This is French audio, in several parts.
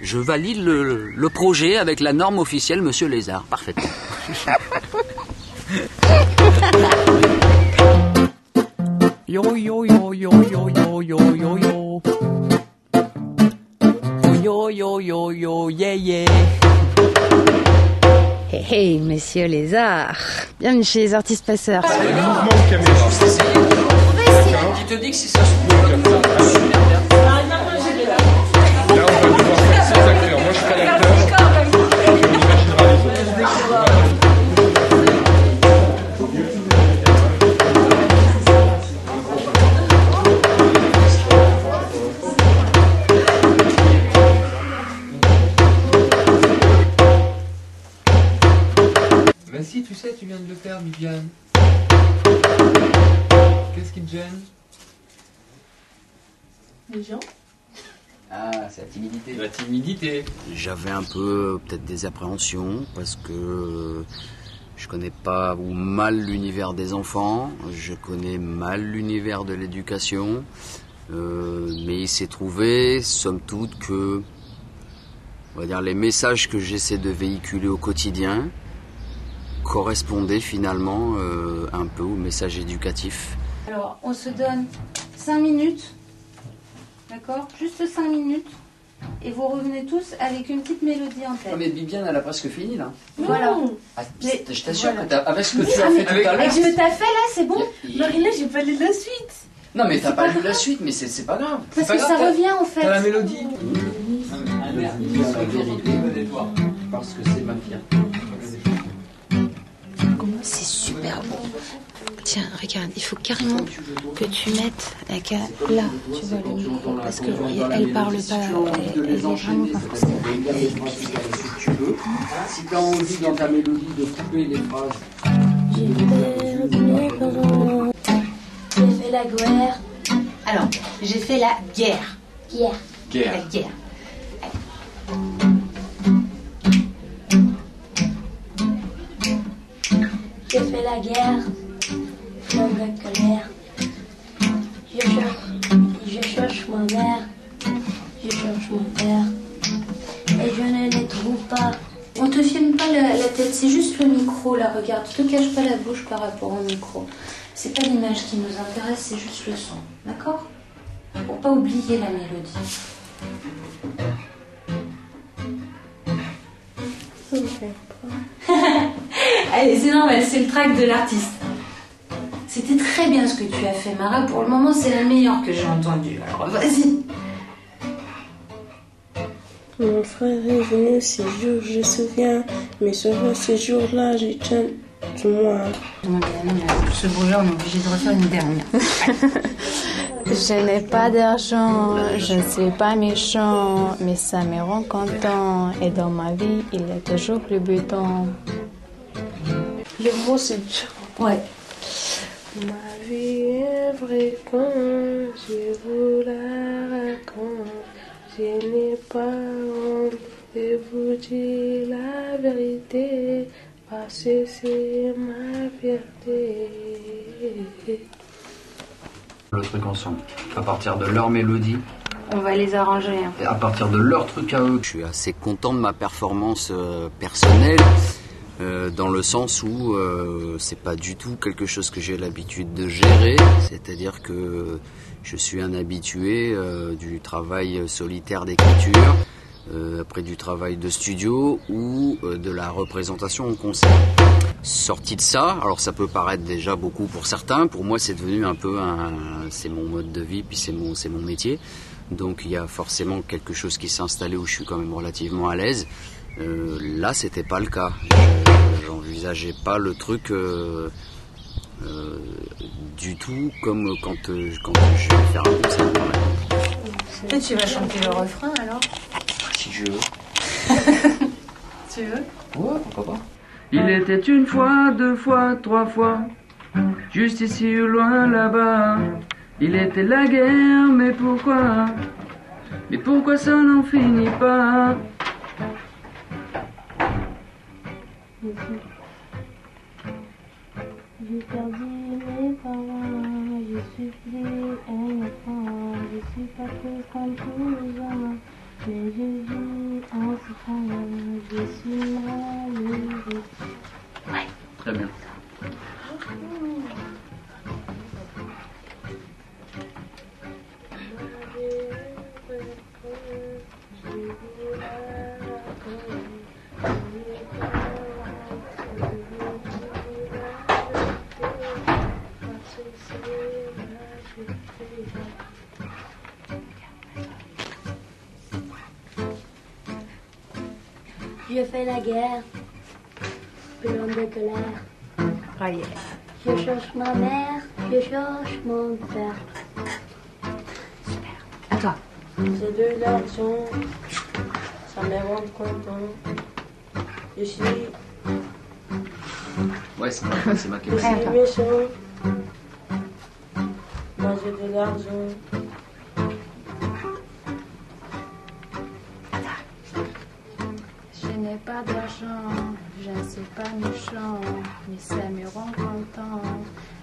Je valide le projet avec la norme officielle, Monsieur Lézard. Parfaitement. Yo yo yo yo yo yo yo yo yo. Yo yo yo yo yeah yeah. Hey hey, Monsieur Lézard. Bienvenue chez les artistes passeurs. Mouvement de caméra. Tu te dis que si ça se trouve, Là, on va devoir faire 6 acteurs. Moi, je serai l'acteur. Vas-y, tu sais, tu viens de le faire, Viviane. Qu'est-ce qui te gêne? Les gens. Ah, c'est la timidité. La timidité. j'avais un peu peut-être des appréhensions parce que je connais pas ou mal l'univers des enfants, je connais mal l'univers de l'éducation, mais il s'est trouvé, somme toute, que on va dire les messages que j'essaie de véhiculer au quotidien correspondaient finalement un peu au message éducatif. Alors, on se donne 5 minutes, d'accord? Juste 5 minutes. Et vous revenez tous avec une petite mélodie en tête. Mais Bibiane, elle a presque fini là. Voilà. Ah, Mais- je t'assure voilà. que avec ce que tu as fait tout à Avec l'heure. ce que t'as fait là, c'est bon? Marina, j'ai pas lu la suite. Non mais t'as C'est pas pas lu la suite, mais c'est pas grave. Parce C'est que pas ça grave, revient en fait. T'as la mélodie. la vérité, parce que c'est ma fierté. C'est super bon. Tiens, regarde, il faut carrément que tu mettes la là, tu vois le micro, parce que elle parle pas, elle est vraiment pas forcément. Si tu veux, si tu as envie dans ta mélodie de couper les phrases. J'ai perdu mes parents. J'ai fait la guerre. Alors, j'ai fait la guerre. Guerre. La guerre. J'ai fait la guerre. Dans la colère. Je cherche ma mère. Je cherche mon père. Et je ne les trouve pas. On te filme pas la tête, c'est juste le micro là, regarde, tu te caches pas la bouche par rapport au micro. C'est pas l'image qui nous intéresse, c'est juste le son, d'accord? Pour pas oublier la mélodie. Allez, c'est normal, c'est le track de l'artiste. C'était très bien ce que tu as fait, Mara. Pour le moment, c'est la meilleure que j'ai entendue. Alors, vas-y. Mon frère est venu ces jours, je me souviens. Mais sur ces jours-là, je tiens de moi. Ce beau-là, on est obligé de refaire une dernière. Je n'ai pas d'argent, je ne suis pas méchant, mais ça me rend content. Et dans ma vie, il est toujours le buton. Le mot, c'est dur. Ouais. Ma vie est vraie quand je vous la raconte. Je n'ai pas honte de vous dire la vérité, parce que c'est ma fierté. Le truc ensemble, à partir de leur mélodie, On va les arranger. Hein. et à partir de leur truc à eux. Je suis assez content de ma performance personnelle, dans le sens où c'est pas du tout quelque chose que j'ai l'habitude de gérer, c'est-à-dire que je suis un habitué du travail solitaire d'écriture, après du travail de studio ou de la représentation en concert. Sorti de ça, alors ça peut paraître déjà beaucoup pour certains, pour moi c'est devenu un peu c'est mon mode de vie, puis c'est mon métier, donc il y a forcément quelque chose qui s'est installé où je suis quand même relativement à l'aise. Là c'était pas le cas, j'envisageais pas le truc du tout comme quand je vais faire un concert par exemple. Et tu vas chanter le refrain alors? Si je veux. Tu veux? Ouais, pourquoi pas. Il était une fois, 2 fois, 3 fois, juste ici ou loin là-bas. Il était la guerre, mais pourquoi? Mais pourquoi ça n'en finit pas? J'ai perdu mes parents. Je suis plus un enfant. Je suis pas que comme tous les hommes. Très bien. Je fais la guerre, plein de colère. Ah, yeah. Je cherche ma mère, je cherche mon père. À toi. J'ai de l'argent, ça me rend content. Je suis Ouais, c'est ma Je question. suis méchant. Moi j'ai de l'argent. Je n'ai pas d'argent, je ne suis pas méchant, mais ça me rend content.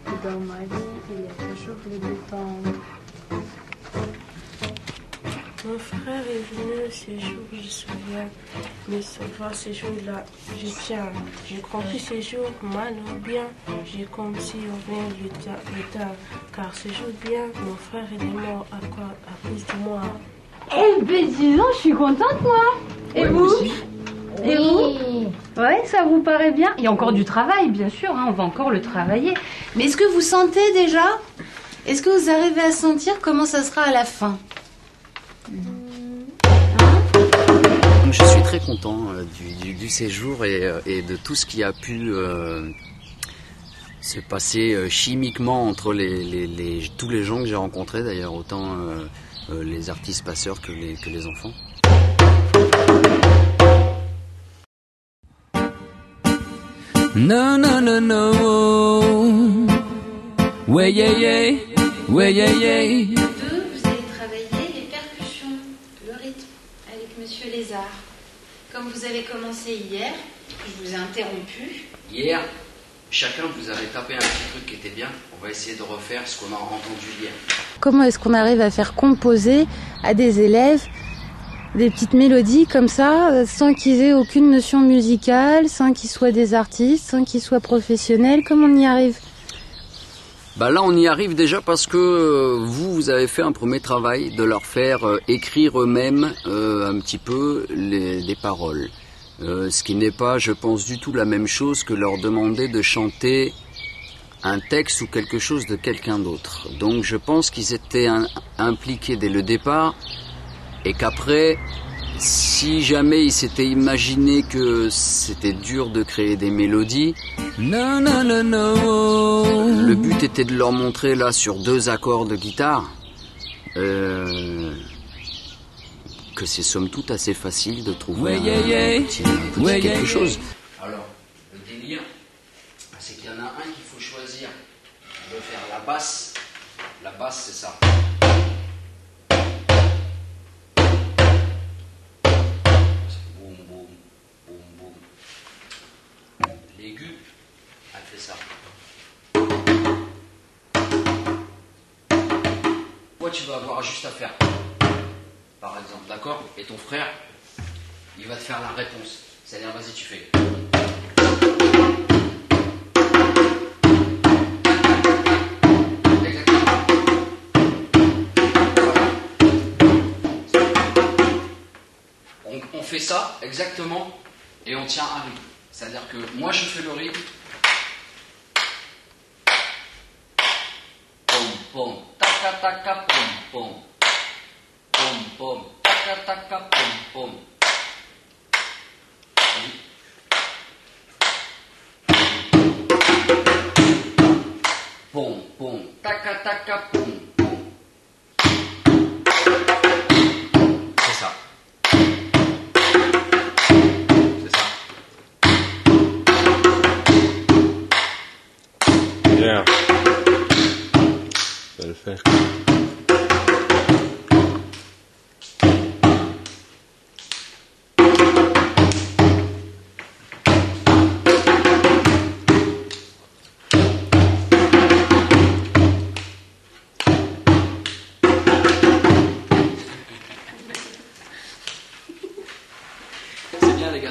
Et dans ma vie, il y a toujours le bouton. Mon frère est venu ces jours, je me souviens. Mais savoir ces jours-là, je tiens. J'ai compris ces jours, mal ou bien. J'ai comme si on vient le tard. Car ces jours bien, mon frère est mort à cause de moi. Eh ben dis donc, je suis contente moi. Et Ouais, vous? moi aussi. Et vous? Ouais, ça vous paraît bien? Il y a encore du travail, bien sûr, hein, on va encore le travailler. Mais est-ce que vous sentez déjà? Est-ce que vous arrivez à sentir comment ça sera à la fin? Donc, je suis très content du séjour et de tout ce qui a pu se passer chimiquement entre tous les gens que j'ai rencontrés, d'ailleurs, autant les artistes passeurs que les enfants. No, no, no, no. Ouais, yeah, yeah. Ouais, yeah, yeah. Deux, vous allez travailler les percussions, le rythme, avec Monsieur Lézard. Comme vous avez commencé hier, je vous ai interrompu. Hier, chacun vous avait tapé un petit truc qui était bien. On va essayer de refaire ce qu'on a entendu hier. Comment est-ce qu'on arrive à faire composer à des élèves des petites mélodies comme ça, sans qu'ils aient aucune notion musicale, sans qu'ils soient des artistes, sans qu'ils soient professionnels? Comment on y arrive? Bah là, on y arrive déjà parce que vous avez fait un premier travail de leur faire écrire eux-mêmes un petit peu des paroles. Ce qui n'est pas, je pense, du tout la même chose que leur demander de chanter un texte ou quelque chose de quelqu'un d'autre. Donc je pense qu'ils étaient impliqués dès le départ et qu'après, si jamais ils s'étaient imaginé que c'était dur de créer des mélodies, No, no, no, no. le but était de leur montrer là sur 2 accords de guitare que c'est somme toute assez facile de trouver Ouais, yeah, yeah. un petit Ouais, quelque yeah, chose. Alors, le délire, c'est qu'il y en a un qu'il faut choisir de faire la basse. La basse, c'est ça. Boum, boum, boum, boum. L'aigu, elle fait ça. Toi, tu vas avoir juste à faire, par exemple, d'accord? Et ton frère, il va te faire la réponse. C'est-à-dire, vas-y, tu fais. On fait ça exactement et on tient un rythme. C'est-à-dire que moi je fais le rythme. Pom pom, taka taka pom pom. Pom pom, taka taka pom pom. Pom pom, taka taka pom pom. C'est ça. Bien. Ça va le faire.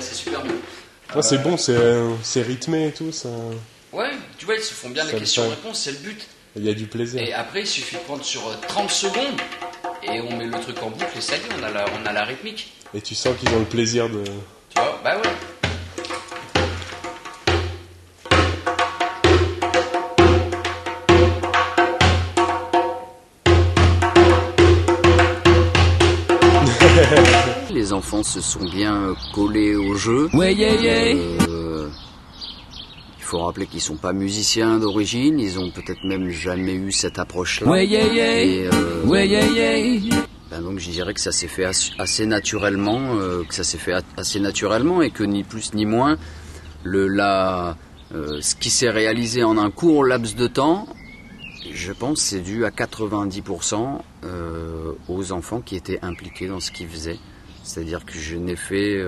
c'est super bien. Ouais, c'est bon, c'est rythmé et tout, ça. Ouais, tu vois, ils se font bien les questions-réponses, c'est le but. Il y a du plaisir. Et après, il suffit de prendre sur 30 secondes et on met le truc en boucle et ça y est, on a la rythmique. Et tu sens qu'ils ont le plaisir de... Tu vois, bah ouais. Les enfants se sont bien collés au jeu. Il faut rappeler qu'ils sont pas musiciens d'origine, ils ont peut-être même jamais eu cette approche-là. Donc je dirais que ça s'est fait assez naturellement, et que ni plus ni moins, ce qui s'est réalisé en un court laps de temps, je pense c'est dû à 90% aux enfants qui étaient impliqués dans ce qu'ils faisaient. C'est-à-dire que je n'ai fait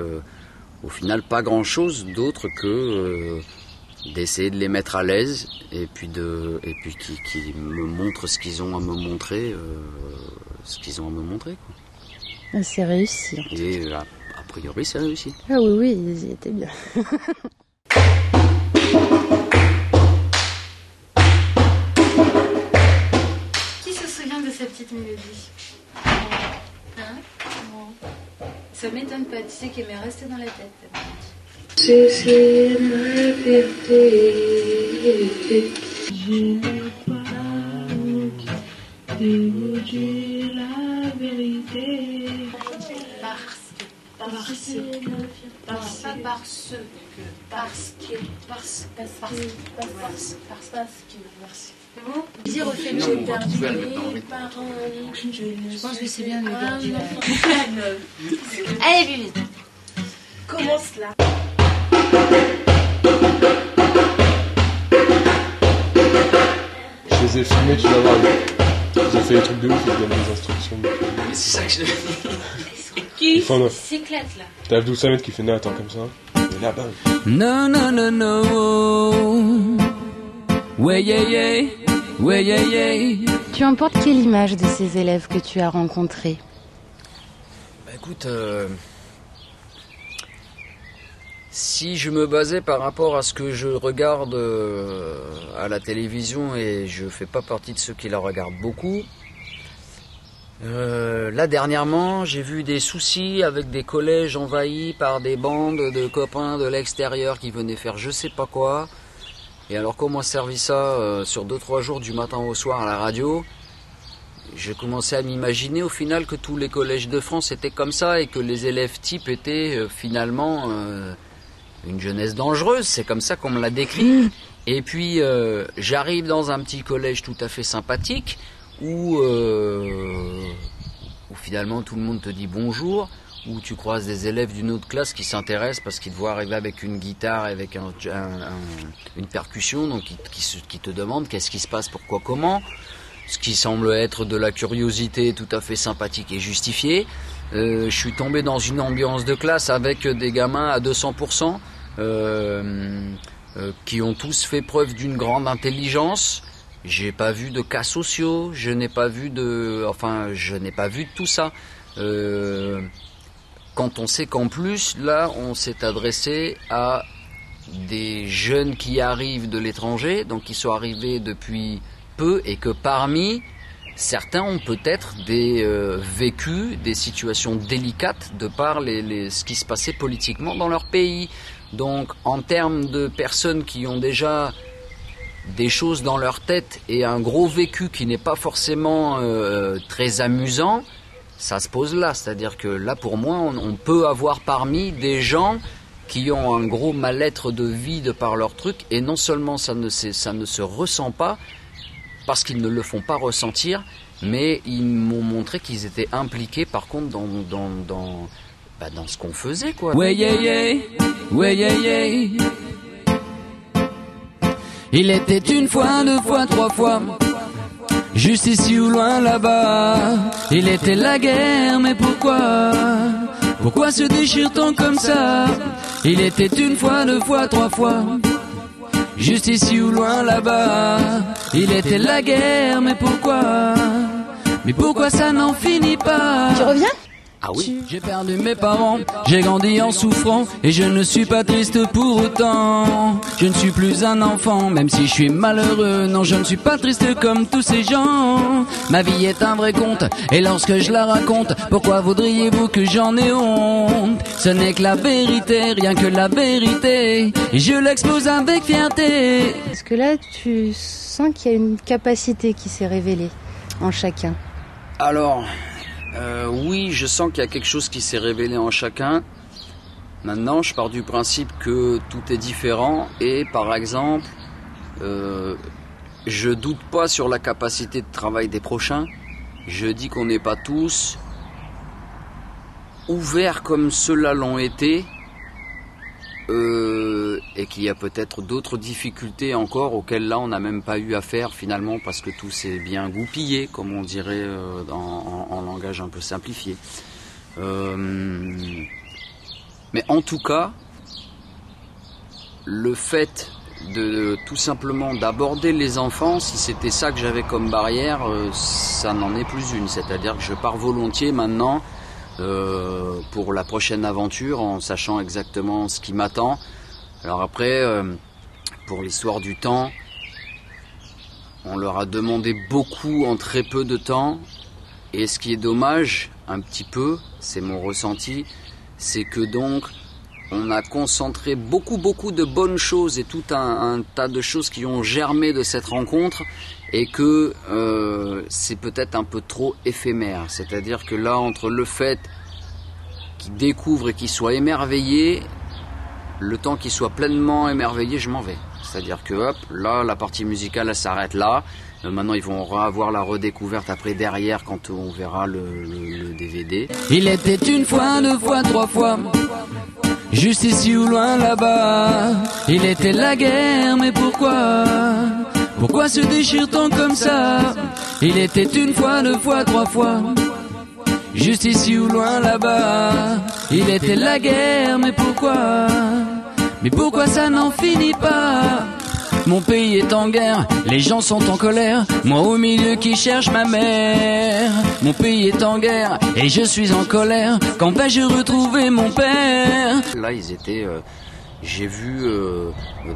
au final pas grand-chose d'autre que d'essayer de les mettre à l'aise et puis qui me montrent ce qu'ils ont à me montrer, quoi. C'est réussi. Et a priori c'est réussi. Ah oui, ils y étaient bien. Qui se souvient de cette petite mélodie? Ça m'étonne pas, tu sais qu'elle m'est restée dans la tête. C'est ma vérité. Je n'ai pas honte de vous dire la vérité. Dire au fait que j'ai perdu mes parents. Je pense que c'est bien de garder la... Allez, vite. Commence là. Je les ai filmés, tu vas voir. Ils ont fait des trucs de ouf, ils donnent des instructions. Mais c'est ça que je... Qui s'éclate là. T'as Abdou Samed qui fait non, attends comme ça. Et là-bas. No, no, no, no. Ouais, yeah, yeah. Tu emportes quelle image de ces élèves que tu as rencontrés? Bah écoute, si je me basais par rapport à ce que je regarde à la télévision, et je fais pas partie de ceux qui la regardent beaucoup, là dernièrement j'ai vu des soucis avec des collèges envahis par des bandes de copains de l'extérieur qui venaient faire je sais pas quoi. Et alors qu'on m'a servi ça sur 2-3 jours du matin au soir à la radio, j'ai commencé à m'imaginer au final que tous les collèges de France étaient comme ça et que les élèves types étaient finalement une jeunesse dangereuse, c'est comme ça qu'on me l'a décrit. Et puis j'arrive dans un petit collège tout à fait sympathique où finalement tout le monde te dit bonjour, où tu croises des élèves d'une autre classe qui s'intéressent parce qu'ils te voient arriver avec une guitare, avec une percussion, donc qui te demandent qu'est-ce qui se passe, pourquoi, comment, ce qui semble être de la curiosité tout à fait sympathique et justifiée. Je suis tombé dans une ambiance de classe avec des gamins à 200%, qui ont tous fait preuve d'une grande intelligence. J'ai pas vu de cas sociaux, je n'ai pas vu de tout ça. Quand on sait qu'en plus, là, on s'est adressé à des jeunes qui arrivent de l'étranger, donc qui sont arrivés depuis peu, et que parmi certains ont peut-être vécu des situations délicates de par ce qui se passait politiquement dans leur pays. Donc, en termes de personnes qui ont déjà des choses dans leur tête et un gros vécu qui n'est pas forcément très amusant, ça se pose là. C'est-à-dire que là, pour moi, on peut avoir parmi des gens qui ont un gros mal-être de vie de par leur truc, et non seulement ça ne se ressent pas, parce qu'ils ne le font pas ressentir, mais ils m'ont montré qu'ils étaient impliqués par contre dans ce qu'on faisait, quoi. Ouais, yeah. Il était une fois, 2 fois, 3 fois, juste ici ou loin là-bas. Il était la guerre, mais pourquoi se déchire-t-on comme ça? Il était une fois, 2 fois, 3 fois, juste ici ou loin là-bas. Il était la guerre, mais pourquoi ça n'en finit pas? Tu reviens? Ah oui. J'ai perdu mes parents, j'ai grandi en souffrant et je ne suis pas triste pour autant. Je ne suis plus un enfant, même si je suis malheureux. Non, je ne suis pas triste comme tous ces gens. Ma vie est un vrai conte et lorsque je la raconte, pourquoi voudriez-vous que j'en ai honte? Ce n'est que la vérité, rien que la vérité, et je l'expose avec fierté. Est-ce que là, tu sens qu'il y a une capacité qui s'est révélée en chacun? Alors... oui, je sens qu'il y a quelque chose qui s'est révélé en chacun. Maintenant, je pars du principe que tout est différent et par exemple, je doute pas sur la capacité de travail des prochains. Je dis qu'on n'est pas tous ouverts comme ceux-là l'ont été et qu'il y a peut-être d'autres difficultés encore auxquelles là on n'a même pas eu affaire finalement parce que tout s'est bien goupillé comme on dirait en langage un peu simplifié. Mais en tout cas, le fait de tout simplement d'aborder les enfants, si c'était ça que j'avais comme barrière, ça n'en est plus une. C'est-à-dire que je pars volontiers maintenant pour la prochaine aventure en sachant exactement ce qui m'attend. Alors après, pour l'histoire du temps, on leur a demandé beaucoup en très peu de temps. Et ce qui est dommage, un petit peu, c'est mon ressenti, c'est que donc on a concentré beaucoup de bonnes choses et tout un tas de choses qui ont germé de cette rencontre et que c'est peut-être un peu trop éphémère. C'est-à-dire que là, entre le fait qu'ils découvrent et qu'ils soient émerveillés, le temps qu'ils soient pleinement émerveillés, je m'en vais. C'est-à-dire que hop, là, la partie musicale, elle s'arrête là. Maintenant, ils vont avoir la redécouverte après derrière quand on verra le DVD. Il était une fois, deux fois, trois fois, juste ici ou loin là-bas. Il était la guerre, mais pourquoi? Pourquoi se déchire-t-on comme ça? Il était une fois, deux fois, trois fois, juste ici ou loin là-bas. Il était la guerre, mais pourquoi? Mais pourquoi ça n'en finit pas? Mon pays est en guerre, les gens sont en colère, moi au milieu qui cherche ma mère. Mon pays est en guerre et je suis en colère, quand vais-je retrouver mon père? Là ils étaient, j'ai vu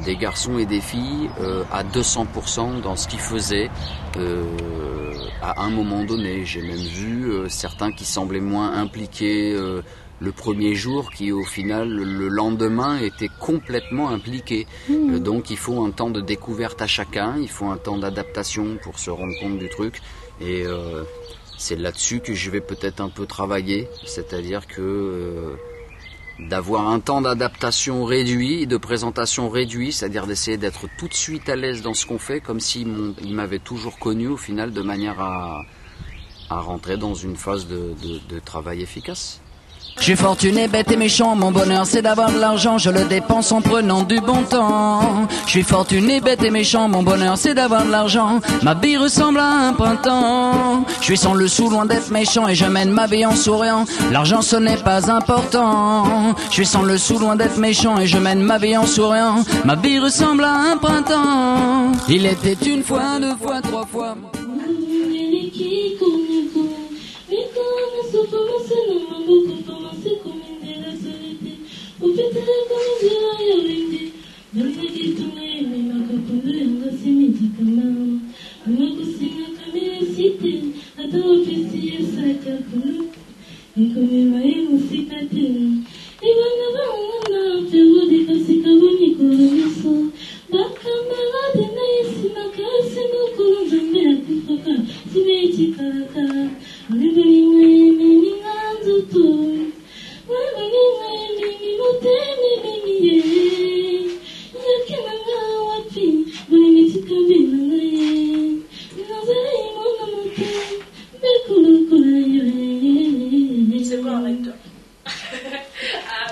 des garçons et des filles à 200% dans ce qu'ils faisaient à un moment donné. J'ai même vu certains qui semblaient moins impliqués le premier jour qui au final le lendemain était complètement impliqué. Donc il faut un temps de découverte à chacun, il faut un temps d'adaptation pour se rendre compte du truc et c'est là-dessus que je vais peut-être un peu travailler, c'est-à-dire que d'avoir un temps d'adaptation réduit, de présentation réduit, c'est-à-dire d'essayer d'être tout de suite à l'aise dans ce qu'on fait comme s'ils m'avaient toujours connu au final de manière à rentrer dans une phase de travail efficace. Je suis fortuné, bête et méchant, mon bonheur c'est d'avoir de l'argent, je le dépense en prenant du bon temps. Je suis fortuné, bête et méchant, mon bonheur c'est d'avoir de l'argent, ma vie ressemble à un printemps. Je suis sans le sou, loin d'être méchant et je mène ma vie en souriant, l'argent ce n'est pas important. Je suis sans le sou, loin d'être méchant et je mène ma vie en souriant, ma vie ressemble à un printemps. Il était une fois, deux fois, trois fois.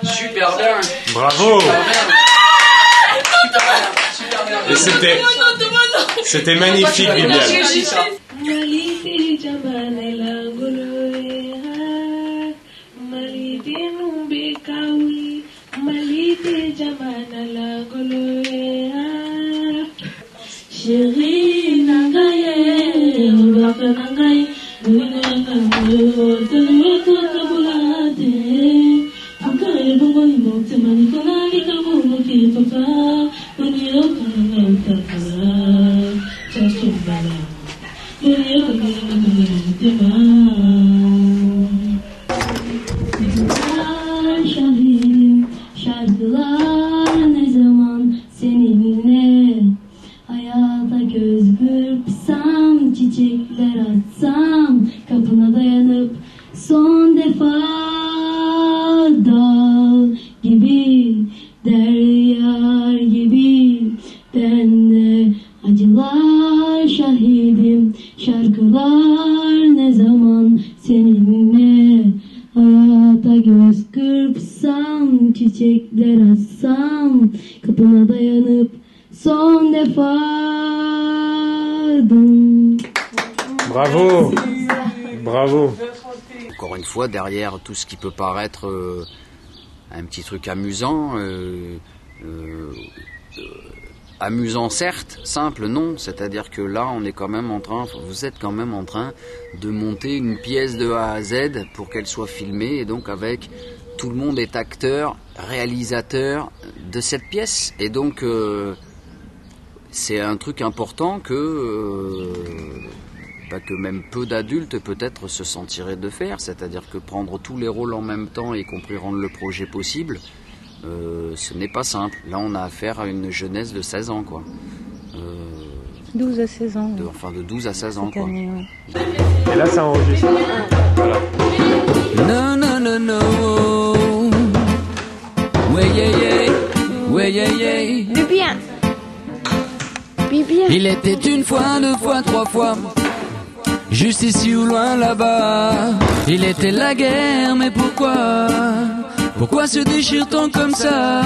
Super bien. Bravo. Super bien. Et c'était magnifique, Viviane. Chérie, son defa dağ gibi, deryar gibi, ben de acılar şahidim, şarkılar ne zaman seninle, hayata göz kırpsam, çiçekler açsam, kapına dayanıp son defa. Bravo. Bravo. Encore une fois, derrière tout ce qui peut paraître un petit truc amusant, amusant certes, simple non, c'est-à-dire que là on est quand même en train, vous êtes quand même en train de monter une pièce de A à Z pour qu'elle soit filmée, et donc avec tout le monde est acteur, réalisateur de cette pièce, et donc c'est un truc important que même peu d'adultes peut-être se sentiraient de faire, c'est-à-dire que prendre tous les rôles en même temps, y compris rendre le projet possible, ce n'est pas simple. Là on a affaire à une jeunesse de 16 ans quoi. 12 à 16 ans. Enfin de 12 à 16 ans quoi. Année, ouais. Et là ça enregistre. Voilà. Non, non, non, non. Ouais, yeah, yeah. Ouais, yeah, yeah. Du bien. Bien. Il était une fois, deux fois, trois fois, juste ici ou loin là-bas. Il était la guerre, mais pourquoi? Pourquoi se déchire-t-on comme ça?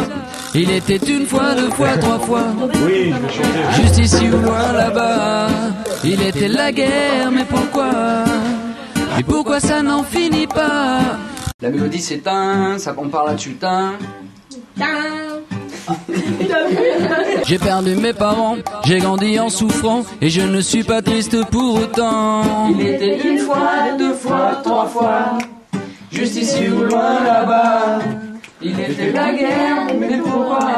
Il était une fois, deux fois, trois fois, Oui, je vais chanter. juste ici ou loin là-bas. Il était la guerre, mais pourquoi? Et pourquoi ça n'en finit pas? La mélodie c'est tin, ça on parle là-dessus tin. J'ai perdu mes parents, j'ai grandi en souffrant, et je ne suis pas triste pour autant. Il était une fois, deux fois, trois fois, juste ici ou loin là-bas. Il était la guerre, mais pourquoi?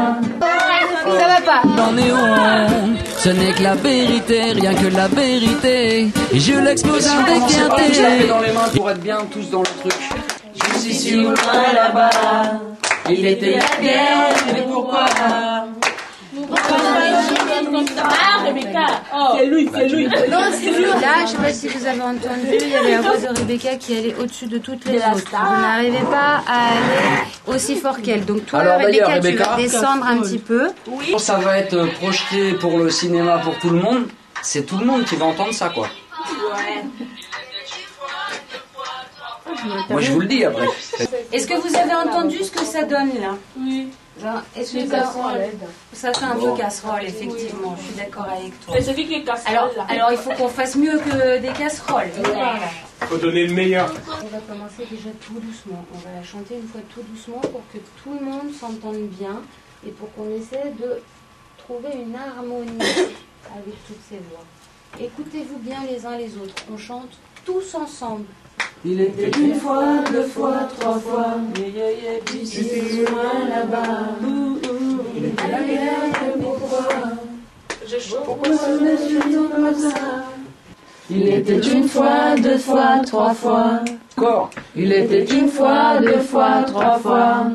Ça va pas. J'en ai honte, ce n'est que la vérité, rien que la vérité, et je l'expose avec fierté. Dans les mains pour être bien tous dans le truc. Juste ici ou loin là-bas. Il était la guerre, mais pourquoi? Ah, Rebecca! C'est lui, c'est lui. Non, c'est lui. Là, je sais pas si vous avez entendu, il y avait la voix de Rebecca qui allait au-dessus de toutes les autres. Vous n'arrivez pas à aller aussi fort qu'elle. Donc toi, Alors, d'ailleurs, Rebecca, tu vas Rebecca, descendre un petit peu. Quand ça va être projeté pour le cinéma pour tout le monde, c'est tout le monde qui va entendre ça quoi. Moi je vous le dis après. Est-ce que vous avez entendu ce que ça donne là? Oui. Est-ce que ça fait un peu casserole, effectivement, je suis d'accord avec toi. Mais c'est qui est casserole là? Alors il faut qu'on fasse mieux que des casseroles. Faut donner le meilleur. On va commencer déjà tout doucement. On va la chanter une fois tout doucement pour que tout le monde s'entende bien et pour qu'on essaie de trouver une harmonie avec toutes ces voix. Écoutez-vous bien les uns les autres. On chante tous ensemble. Il était une fois, deux fois, trois fois, juste ici ou loin là-bas. Il était la guerre, mais pourquoi? Pourquoi se déchire-t-on comme ça? Il était une fois, deux fois, trois fois. Encore. Il était une fois, deux fois, trois fois,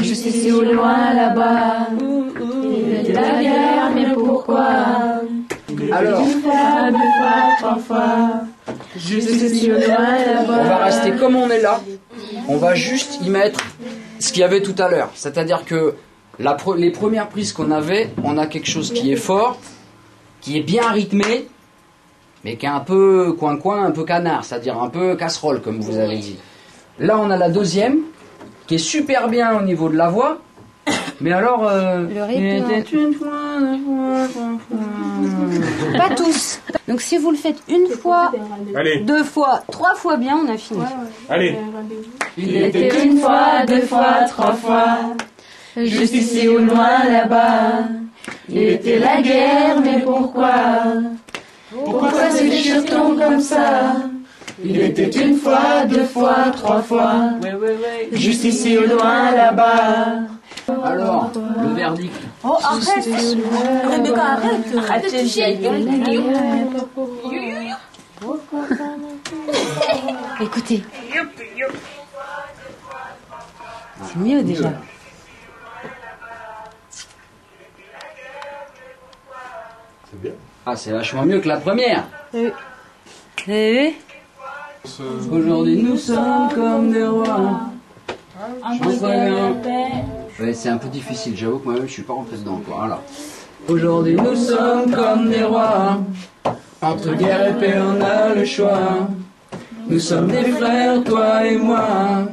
juste ici ou loin là-bas. Il était la guerre, mais pourquoi? Alors, Une fois, deux fois, trois fois, juste ici ou loin là-bas. on va rester comme on est là. On va juste y mettre ce qu'il y avait tout à l'heure. C'est-à-dire que les premières prises qu'on avait, on a quelque chose qui est fort, qui est bien rythmé, mais qui est un peu coin-coin, un peu canard, c'est-à-dire un peu casserole, comme vous avez dit. Là, on a la deuxième, qui est super bien au niveau de la voix, mais alors... Le rythme. Il était une fois, deux fois, trois fois... Pas tous. Donc si vous le faites une fois, Allez, deux fois, trois fois bien, on a fini. allez. Il était une fois, deux fois, trois fois, juste ici ou loin là-bas. Il était la guerre, mais pourquoi? Pourquoi se déchire-t-on comme ça? Il était une fois, deux fois, trois fois, juste ici ou loin là-bas. Alors, le verdict. Oh, arrête! Rebecca, arrête! Arrête de toucher! Écoutez. C'est mieux déjà. C'est bien. Ah, c'est vachement mieux que la première. Vous avez vu? Aujourd'hui nous sommes comme des rois. Ouais, c'est un peu difficile, j'avoue que moi-même je suis pas rentré dedans quoi. Voilà. Aujourd'hui nous sommes comme des rois. Entre guerre et paix on a le choix. Nous sommes des frères, toi et moi.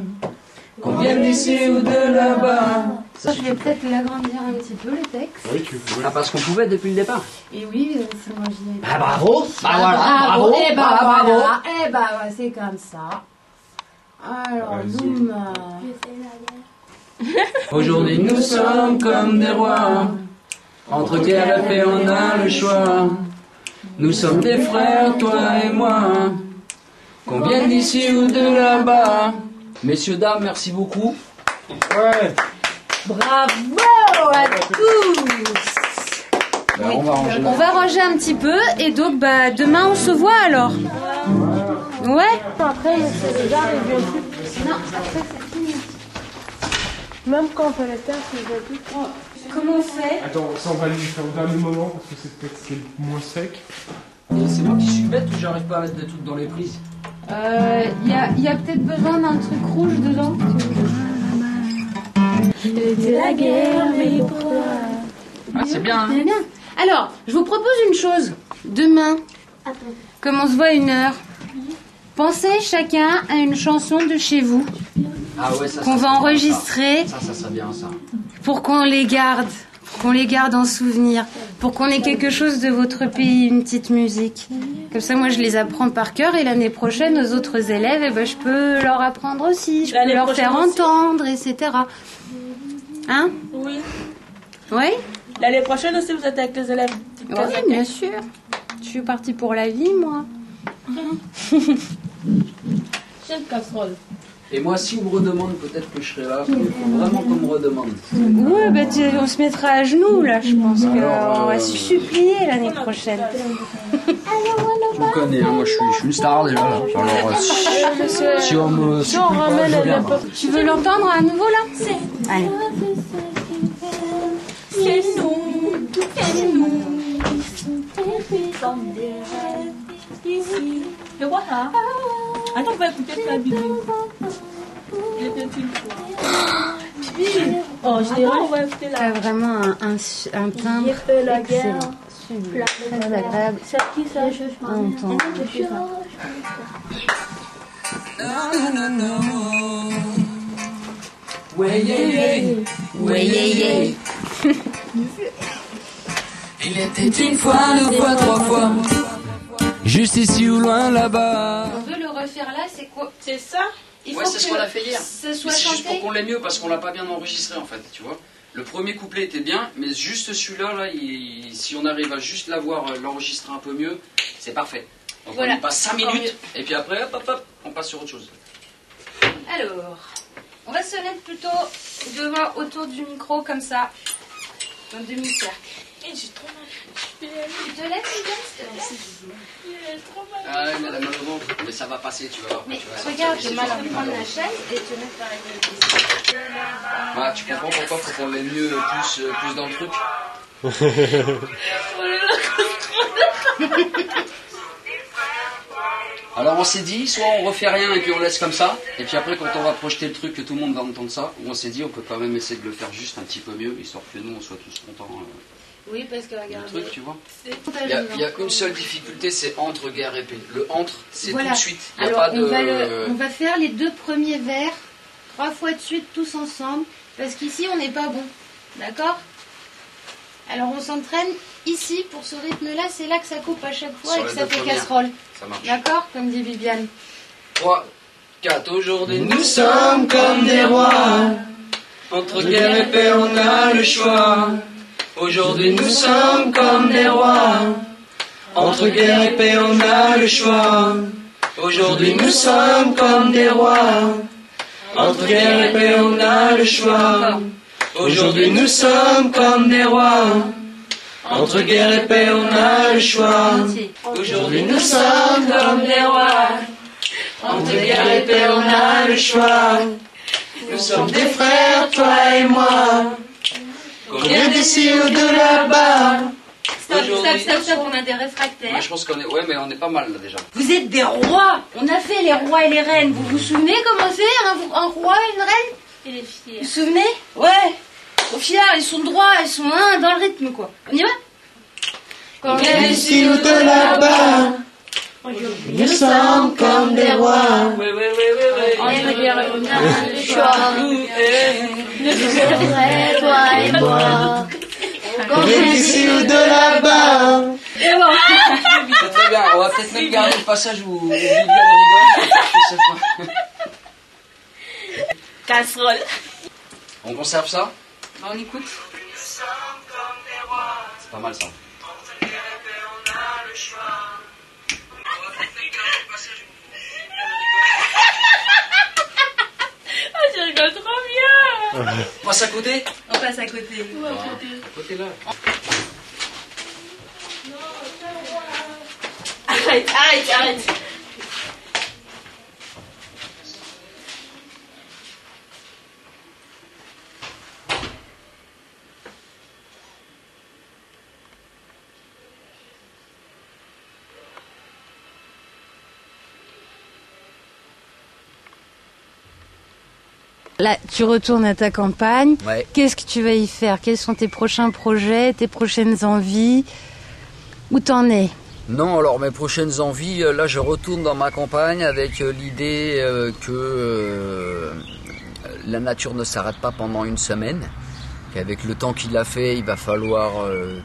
Qu'on vienne d'ici ou de là-bas. Je vais peut-être l'agrandir un petit peu le texte. Oui, tu pouvais. Ah, parce qu'on pouvait depuis le départ. Et oui, c'est moi j'y ai. Ah bravo. Bah voilà, bravo. Et bah bravo. voilà, et bah ouais, c'est comme ça. Alors, zoom. Aujourd'hui nous sommes comme des rois. Entre guerre et paix on a le choix. Nous sommes des frères, toi et moi. Qu'on vienne d'ici ou de là-bas. Messieurs, dames, merci beaucoup. Ouais. Bravo à tous. Ben, on va ranger. On va ranger un petit peu et donc bah demain on se voit alors. Ouais. Après, c'est déjà arrivé plus. Non, après c'est fini. Même quand on fait le test, c'est déjà plus. Comment on fait? Attends, ça on va le faire au dernier moment parce que c'est peut-être ce qui est le moins sec. C'est moi qui suis bête ou j'arrive pas à mettre des trucs dans les prises? Y a peut-être besoin d'un truc rouge dedans. C'était la guerre, mais pourquoi? Ah, c'est bien, hein? C'est bien. Alors, je vous propose une chose. Demain, comme on se voit à 1h, pensez chacun à une chanson de chez vous Ah ouais, ça, qu'on va enregistrer Ça serait bien ça. pour qu'on les garde. Qu'on les garde en souvenir, pour qu'on ait quelque chose de votre pays, une petite musique. Comme ça, moi, je les apprends par cœur et l'année prochaine, aux autres élèves, eh ben, je peux leur apprendre aussi, je peux leur faire entendre, etc. Hein? Oui. Oui? L'année prochaine aussi, vous êtes avec les élèves. Oui, bien sûr. Je suis partie pour la vie, moi. J'ai une casserole. Et moi, si on me redemande, peut-être que je serai là. Il faut vraiment qu'on me redemande. Oui, bah, on se mettra à genoux, là. Je pense qu'on va se supplier l'année prochaine. Je me connais, hein, moi je suis une star déjà là. Alors, si on me supplie pas, je viens. Tu veux l'entendre à nouveau, là? Allez. C'est nous, c'est nous. Comme des rêves ici. Et voilà. Attends, on va écouter la Bibi. Il était une fois. Bibi. Oh, je dirais, on va écouter la. T'as vraiment un timbre excellent. Très agréable à entendre. Ouais, yeah, yeah. Ouais, yeah, yeah. Il était une fois, deux fois, trois fois. Juste ici ou loin là-bas. On veut le refaire là, c'est quoi? C'est ça? Il Ouais, c'est ce qu'on a fait hier. Ce Mais soit c'est juste pour chanté. qu'on l'ait mieux parce qu'on l'a pas bien enregistré en fait, tu vois. Le premier couplet était bien, mais juste celui-là, là, si on arrive à juste l'avoir, l'enregistrer un peu mieux, c'est parfait. Donc Voilà. on y passe 5 Encore minutes, et puis après, hop, hop, hop, on passe sur autre chose. Alors, on va se mettre plutôt devant, autour du micro, comme ça, dans le demi-cercle. J'ai trop mal. Tu te lèves, Miguel? Ah, mais la main au ventre, mais ça va passer, tu vas voir. Mais tu vas regarde, sortir tu d'ici, vas tu vas prendre voir. la chaise et te mettre par les Voilà, tu comprends pourquoi faut qu'on l'ait mieux, plus dans le truc. Alors on s'est dit, soit on refait rien et puis on laisse comme ça, et puis après quand on va projeter le truc, que tout le monde va entendre ça, on s'est dit on peut quand même essayer de le faire juste un petit peu mieux, histoire que nous on soit tous contents Oui, parce que du regarde. truc, tu vois. Il y a qu'une seule difficulté, c'est entre guerre et paix. Le entre, c'est Voilà. tout de suite. Il y a Alors, pas de... on va faire les 2 premiers vers 3 fois de suite, tous ensemble, parce qu'ici, on n'est pas bon. D'accord? Alors, on s'entraîne ici, pour ce rythme-là, c'est là que ça coupe à chaque fois Sur et que les ça deux fait premières. casserole. Ça marche. D'accord? Comme dit Viviane. 3, 4, aujourd'hui nous sommes comme des rois. Entre guerre et paix, on a le choix. Aujourd'hui nous sommes comme des rois. Entre guerre et paix, on a le choix. Aujourd'hui nous sommes comme des rois. Entre guerre et paix, on a le choix. Aujourd'hui nous sommes comme des rois. Entre guerre et paix, on a le choix. Aujourd'hui nous sommes comme des rois. Entre guerre et paix, on a le choix. Nous sommes des frères, toi et moi. Qu'on vienne d'ici ou de là-bas. Stop, on a des réfractaires. Ouais, je pense qu'on est... Ouais, mais on est pas mal là déjà. Vous êtes des rois. On a fait les rois et les reines. Vous vous souvenez comment faire un roi et une reine? Et les filles. Vous vous souvenez? Ouais. Au final, ils sont droits, ils sont dans le rythme, quoi. On y va? Quand les cieux de là-bas, nous sommes comme des rois. On regarde le choix. Nous sommes toi et moi. Quand les cieux de là-bas. Et bon. C'est très bien. On va peut-être même garder le passage où Viviane rigole. Casserole. On conserve ça? On écoute. C'est pas mal ça. Oh, je rigole trop bien. On passe à côté? On passe à côté. À côté là. Arrête. Là, tu retournes à ta campagne. Ouais. Qu'est-ce que tu vas y faire? Quels sont tes prochains projets, tes prochaines envies? Où t'en es? Non, alors mes prochaines envies, là je retourne dans ma campagne avec l'idée que la nature ne s'arrête pas pendant une semaine. Qu'avec le temps qu'il a fait, il va falloir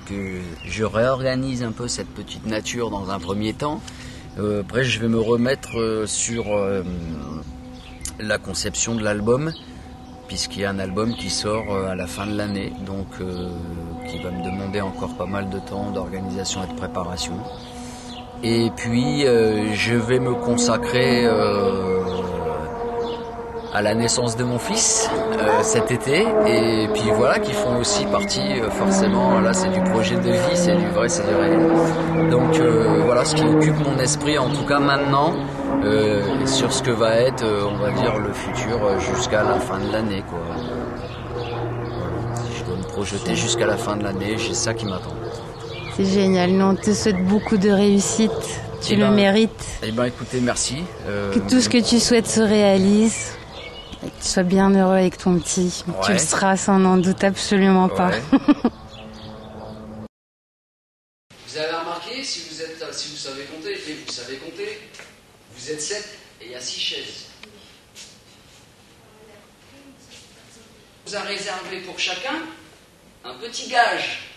que je réorganise un peu cette petite nature dans un premier temps. Après je vais me remettre sur la conception de l'album, puisqu'il y a un album qui sort à la fin de l'année, donc qui va me demander encore pas mal de temps d'organisation et de préparation. Et puis je vais me consacrer à la naissance de mon fils cet été, et puis voilà, qui font aussi partie forcément, là c'est du projet de vie, c'est du vrai, c'est du réel. Donc voilà ce qui occupe mon esprit en tout cas maintenant, sur ce que va être, on va dire, le futur jusqu'à la fin de l'année, quoi. Voilà. Si je dois me projeter jusqu'à la fin de l'année, j'ai ça qui m'attend. C'est génial, nous on te souhaite beaucoup de réussite, tu le mérites. Eh ben écoutez, merci. Que tout ce que tu souhaites se réalise, et que tu sois bien heureux avec ton petit. Ouais. Tu le seras, ça n'en doute absolument pas. Vous avez remarqué, si vous savez compter, et vous savez compter, vous êtes 7 et il y a 6 chaises. On vous a réservé pour chacun un petit gage.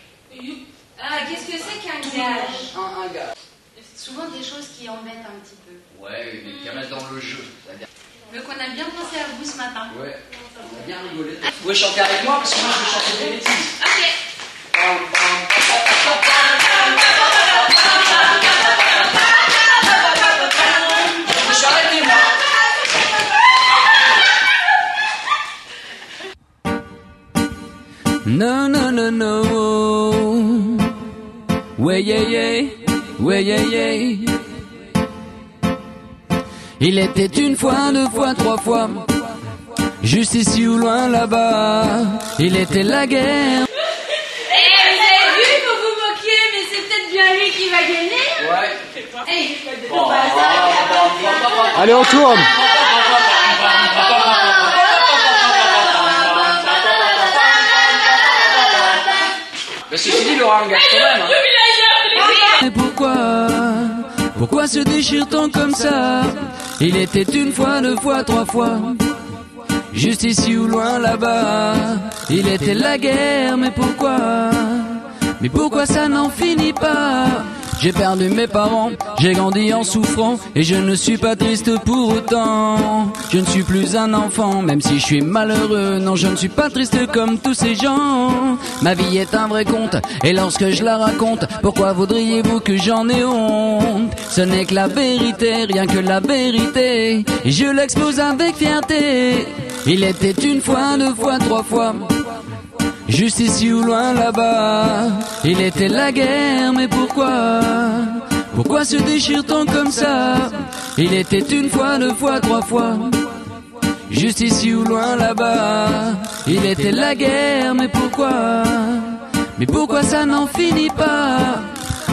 Ah, qu'est-ce que c'est qu'un gage? Un gage. C'est souvent des choses qui embêtent un petit peu. Ouais, mais qui restent dans le jeu. Donc on a bien pensé à vous ce matin. Ouais, on a bien rigolé. Vous pouvez chanter avec moi, parce que moi je vais chanter des bêtises. Ok. Je me suis arrêté, moi. No, no, no, no. Ouais, yeah, yeah. Ouais, yeah, yeah. Il était une fois, deux fois, trois fois. Juste ici ou loin là-bas. Il était la guerre. Eh, vous avez vu, vous vous moquiez, mais c'est peut-être bien lui qui va gagner. Ouais. Hey, Allez, on tourne. Mais c'est fini, il aura un gage quand même. Hein. Mais pourquoi se déchire-t-on comme ça? Il était une fois, deux fois, trois fois. Juste ici ou loin là-bas. Il était la guerre, mais pourquoi ça n'en finit pas? J'ai perdu mes parents, j'ai grandi en souffrant, et je ne suis pas triste pour autant. Je ne suis plus un enfant, même si je suis malheureux. Non, je ne suis pas triste comme tous ces gens. Ma vie est un vrai conte, et lorsque je la raconte, pourquoi voudriez-vous que j'en ai honte? Ce n'est que la vérité, rien que la vérité, et je l'expose avec fierté. Il était une fois, deux fois, trois fois. Juste ici ou loin là-bas. Il était la guerre, mais pourquoi se déchire-t-on comme ça? Il était une fois, deux fois, trois fois. Juste ici ou loin là-bas. Il était la guerre, mais Mais pourquoi ça n'en finit pas?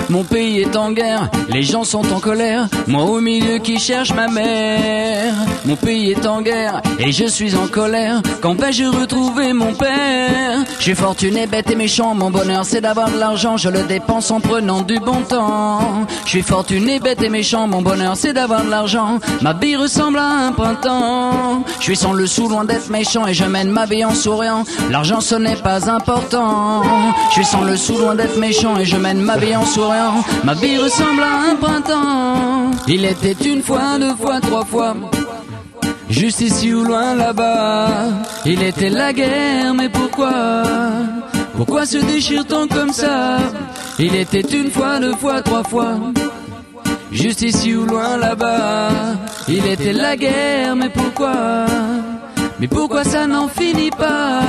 Mon pays est en guerre, les gens sont en colère, moi au milieu qui cherche ma mère. Mon pays est en guerre et je suis en colère, quand vais-je retrouver mon père? Je suis fortuné, bête et méchant, mon bonheur c'est d'avoir de l'argent, je le dépense en prenant du bon temps. Je suis fortuné, bête et méchant, mon bonheur c'est d'avoir de l'argent, ma vie ressemble à un printemps. Je suis sans le sou, loin d'être méchant et je mène ma vie en souriant, l'argent ce n'est pas important. Je suis sans le sou, loin d'être méchant et je mène ma vie en souriant, ma vie ressemble à un printemps. Il était une fois, deux fois, trois fois, juste ici ou loin là-bas. Il était la guerre, mais pourquoi? Pourquoi se déchire-t-on comme ça? Il était une fois, deux fois, trois fois, juste ici ou loin là-bas. Il était la guerre, mais pourquoi? Mais pourquoi ça n'en finit pas?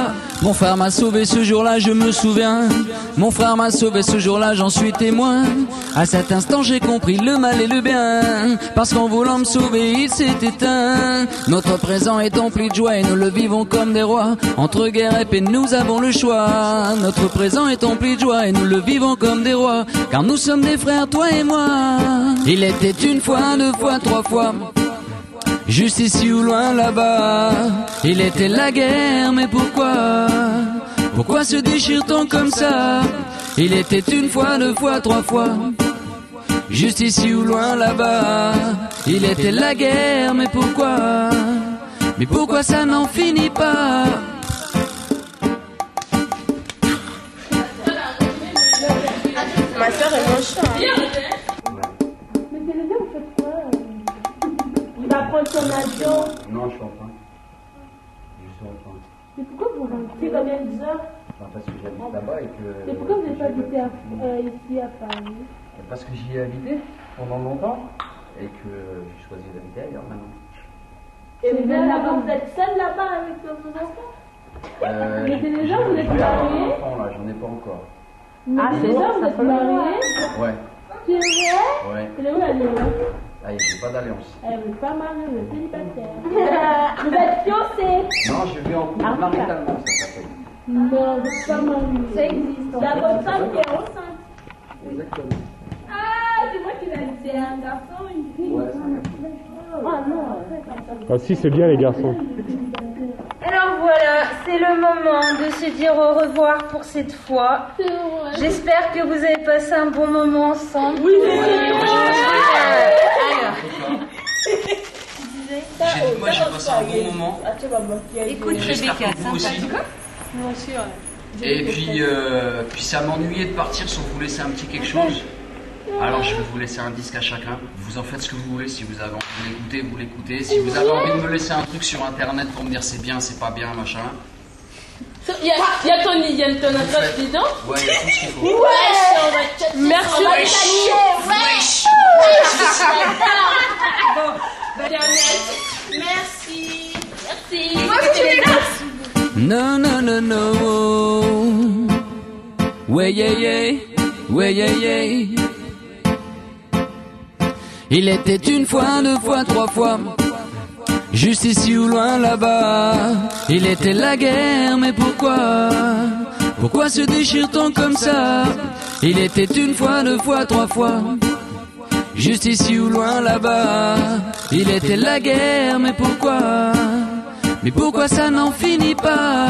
Mon frère m'a sauvé ce jour-là, je me souviens. Mon frère m'a sauvé ce jour-là, j'en suis témoin. À cet instant j'ai compris le mal et le bien, parce qu'en voulant me sauver il s'est éteint. Notre présent est empli de joie et nous le vivons comme des rois. Entre guerre et paix nous avons le choix. Notre présent est empli de joie et nous le vivons comme des rois, car nous sommes des frères, toi et moi. Il était une fois, deux fois, trois fois, juste ici ou loin là-bas. Il était la guerre, mais pourquoi? Pourquoi se déchire-t-on comme ça? Il était une fois, deux fois, trois fois, juste ici ou loin là-bas. Il était la guerre, mais pourquoi? Mais pourquoi ça n'en finit pas? Ma soeur est mon chat. Mais c'est les deux, vous faites quoi? Il va prendre son avion. Non, je suis en train. Je suis en train. Mais pourquoi vous rentrez combien d'heures? Parce que j'habite là-bas et que... Mais pourquoi vous n'êtes pas habité ici à Paris? Parce que j'y ai habité pendant longtemps et que j'ai choisi d'habiter ailleurs maintenant. Et vous êtes là-bas, vous êtes seul là-bas avec vos enfants? Mais c'est déjà, vous êtes mariés? J'en ai pas encore. Ah, c'est ça, vous êtes mariés? Ouais. C'est vrai? Ouais. Elle est où l'alliance? Ah, j'ai pas d'alliance. Elle n'est pas mariée, vous êtes célibataire. Vous êtes fiancés? Non, je vis en couple maritalement, ça s'appelle. Non, vous n'êtes pas mariés. Ça existe. La bonne femme qui est enceinte. Exactement. Ah, c'est moi qui l'ai dit. C'est un garçon ou une fille? Ouais, c'est un garçon. Ah non. Ah si, c'est bien les garçons. Alors voilà, c'est le moment de se dire au revoir pour cette fois. J'espère que vous avez passé un bon moment ensemble. Oui, Moi j'ai passé un bon moment. Écoute, j'espère que vous aussi. Moi aussi, ouais. Et puis ça m'ennuyait de partir sans vous laisser un petit quelque chose. Alors je vais vous laisser un disque à chacun. Vous en faites ce que vous voulez. Si vous avez envie de l'écouter, vous l'écoutez. Si vous avez envie de me laisser un truc sur internet pour me dire c'est bien, c'est pas bien, machin. Il y a ton adresse dedans? Ouais, il y a tout ce qu'il faut. Merci. Wesh. Bon, merci. Moi, tu No, no, no, no. Ouais, yeah, yeah. Ouais, yeah, yeah. Il était une fois, deux fois, trois fois, juste ici ou loin là-bas. Il était la guerre, mais pourquoi? Pourquoi se déchire-t-on comme ça? Il était une fois, deux fois, trois fois, juste ici ou loin là-bas. Il était la guerre, mais pourquoi? Mais pourquoi ça n'en finit pas?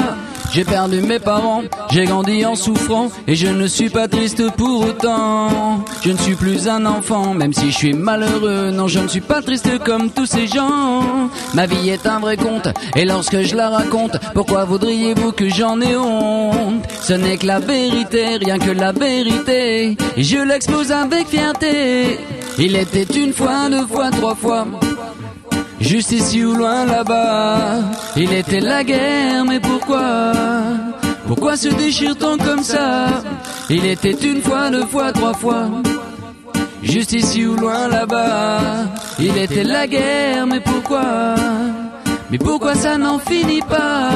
J'ai perdu mes parents, j'ai grandi en souffrant, et je ne suis pas triste pour autant. Je ne suis plus un enfant, même si je suis malheureux. Non, je ne suis pas triste comme tous ces gens. Ma vie est un vrai conte, et lorsque je la raconte, pourquoi voudriez-vous que j'en ai honte? Ce n'est que la vérité, rien que la vérité, et je l'expose avec fierté. Il était une fois, deux fois, trois fois, juste ici ou loin là-bas. Il était la guerre, mais pourquoi? Pourquoi se déchire-t-on comme ça? Il était une fois, deux fois, trois fois, juste ici ou loin là-bas. Il était la guerre, mais pourquoi? Mais pourquoi ça n'en finit pas?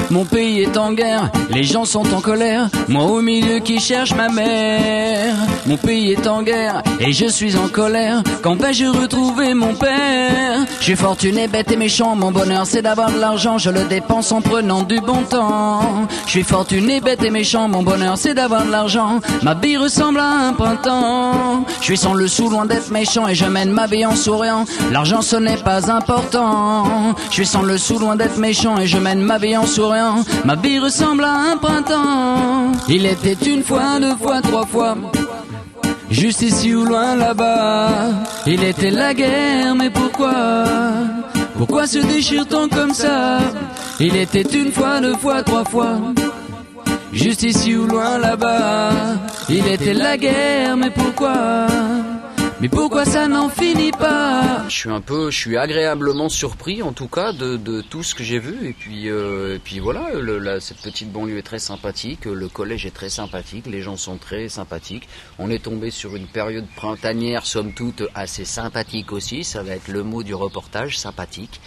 Mon pays est en guerre, les gens sont en colère, moi au milieu qui cherche ma mère. Mon pays est en guerre et je suis en colère, quand vais-je retrouver mon père? Je suis fortuné, bête et méchant, mon bonheur c'est d'avoir de l'argent, je le dépense en prenant du bon temps. Je suis fortuné, bête et méchant, mon bonheur c'est d'avoir de l'argent, ma vie ressemble à un printemps. Je suis sans le sou, loin d'être méchant et je mène ma vie en souriant, l'argent ce n'est pas important. Je suis sans le sou, loin d'être méchant et je mène ma vie en souriant, ma vie ressemble à un printemps. Il était une fois, deux fois, trois fois, juste ici ou loin là-bas. Il était la guerre, mais pourquoi? Pourquoi se déchire-t-on comme ça? Il était une fois, deux fois, trois fois, juste ici ou loin là-bas. Il était la guerre, mais pourquoi? Mais pourquoi ça n'en finit pas? Je suis agréablement surpris en tout cas de tout ce que j'ai vu, et puis voilà, cette petite banlieue est très sympathique, le collège est très sympathique, les gens sont très sympathiques. On est tombé sur une période printanière somme toute assez sympathique aussi, ça va être le mot du reportage, sympathique.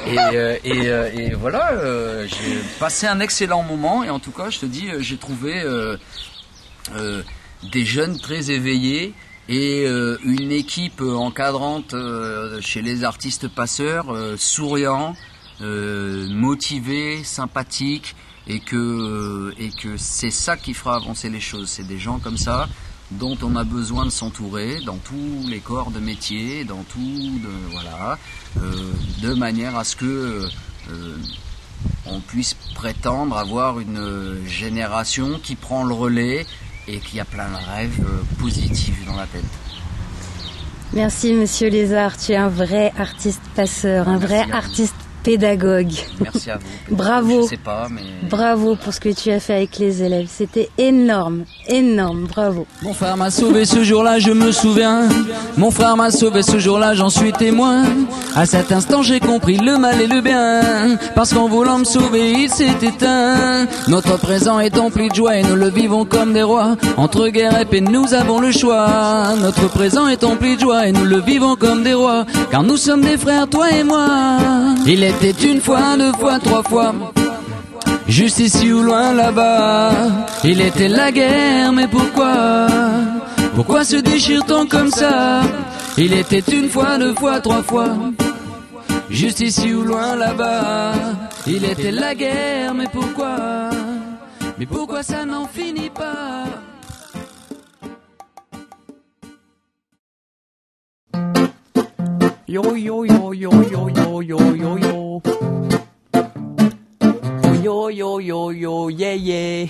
Et voilà, j'ai passé un excellent moment, et en tout cas je te dis, j'ai trouvé des jeunes très éveillés, et une équipe encadrante chez les artistes passeurs, souriants, motivés, sympathiques, et que c'est ça qui fera avancer les choses. C'est des gens comme ça dont on a besoin de s'entourer dans tous les corps de métier, dans de manière à ce que on puisse prétendre avoir une génération qui prend le relais et qui a plein de rêves positifs dans la tête. Merci Monsieur Lézard, tu es un vrai artiste passeur, un vrai artiste pédagogue. Merci à vous. Bravo. Je sais pas, mais... Bravo pour ce que tu as fait avec les élèves. C'était énorme, énorme. Bravo. Mon frère m'a sauvé ce jour-là, je me souviens. Mon frère m'a sauvé ce jour-là, j'en suis témoin. À cet instant, j'ai compris le mal et le bien. Parce qu'en voulant me sauver, il s'est éteint. Notre présent est empli de joie et nous le vivons comme des rois. Entre guerre et paix, nous avons le choix. Notre présent est empli de joie et nous le vivons comme des rois. Car nous sommes des frères, toi et moi. Il était une fois, deux fois, trois fois, juste ici ou loin là-bas. Il était la guerre, mais pourquoi? Pourquoi se déchire-t-on comme ça? Il était une fois, deux fois, trois fois, juste ici ou loin là-bas. Il était la guerre, mais pourquoi? Mais pourquoi ça n'en finit pas? Yo yo yo yo yo yo yo yo yo yo yo yo yo yeah yeah